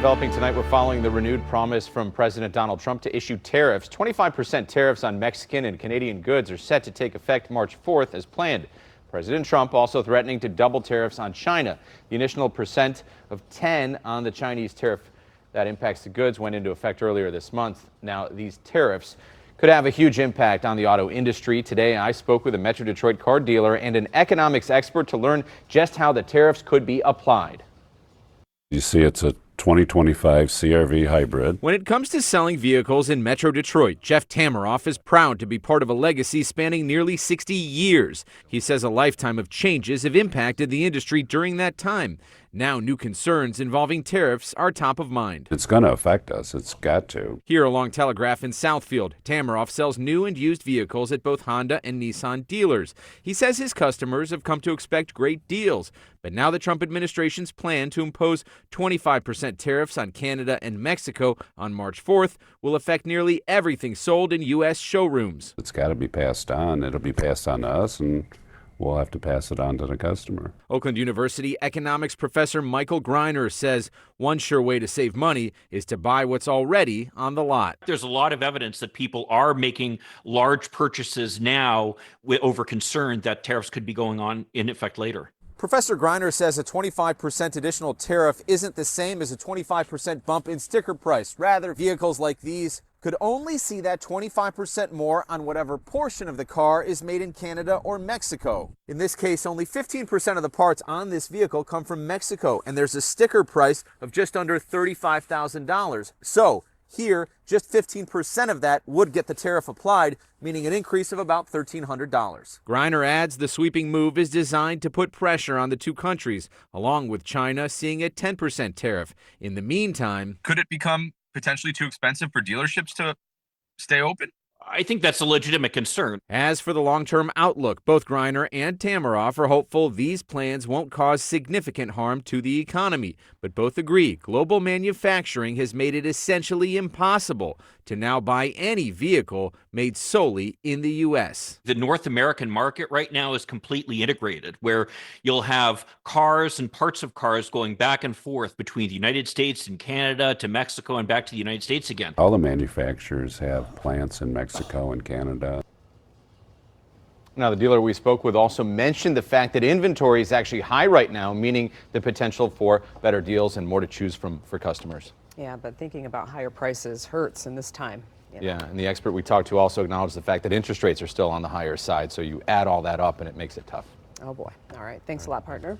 Developing tonight, we're following the renewed promise from President Donald Trump to issue tariffs. 25% tariffs on Mexican and Canadian goods are set to take effect March 4th as planned. President Trump also threatening to double tariffs on China. The initial percent of 10 on the Chinese tariff that impacts the goods went into effect earlier this month. Now, these tariffs could have a huge impact on the auto industry. Today, I spoke with a Metro Detroit car dealer and an economics expert to learn just how the tariffs could be applied. You see, it's a 2025 CR-V hybrid. When it comes to selling vehicles in Metro Detroit, Jeff Tamaroff is proud to be part of a legacy spanning nearly 60 years. He says a lifetime of changes have impacted the industry during that time. Now new concerns involving tariffs are top of mind. It's going to affect us. It's got to. Here along Telegraph in Southfield, Tamaroff sells new and used vehicles at both Honda and Nissan dealers. He says his customers have come to expect great deals, but now the Trump administration's plan to impose 25% tariffs on Canada and Mexico on March 4th will affect nearly everything sold in U.S. showrooms. It's got to be passed on. It'll be passed on to us, and we'll have to pass it on to the customer. Oakland University economics professor Michael Greiner says one sure way to save money is to buy what's already on the lot. There's a lot of evidence that people are making large purchases now over concern that tariffs could be going on in effect later. Professor Greiner says a 25% additional tariff isn't the same as a 25% bump in sticker price. Rather, vehicles like these could only see that 25% more on whatever portion of the car is made in Canada or Mexico. In this case, only 15% of the parts on this vehicle come from Mexico, and there's a sticker price of just under $35,000. So here, just 15% of that would get the tariff applied, meaning an increase of about $1,300. Greiner adds the sweeping move is designed to put pressure on the two countries, along with China seeing a 10% tariff. In the meantime, could it become potentially too expensive for dealerships to stay open? I think that's a legitimate concern. As for the long-term outlook, both Greiner and Tamaroff are hopeful these plans won't cause significant harm to the economy, but both agree global manufacturing has made it essentially impossible to now buy any vehicle made solely in the U.S. The North American market right now is completely integrated, where you'll have cars and parts of cars going back and forth between the United States and Canada to Mexico and back to the United States again. All the manufacturers have plants in Mexico and Canada. Now, the dealer we spoke with also mentioned the fact that inventory is actually high right now, meaning the potential for better deals and more to choose from for customers. Yeah, but thinking about higher prices hurts in this time. You know. Yeah, and the expert we talked to also acknowledged the fact that interest rates are still on the higher side, so you add all that up and it makes it tough. Oh boy. All right. Thanks a lot, partner.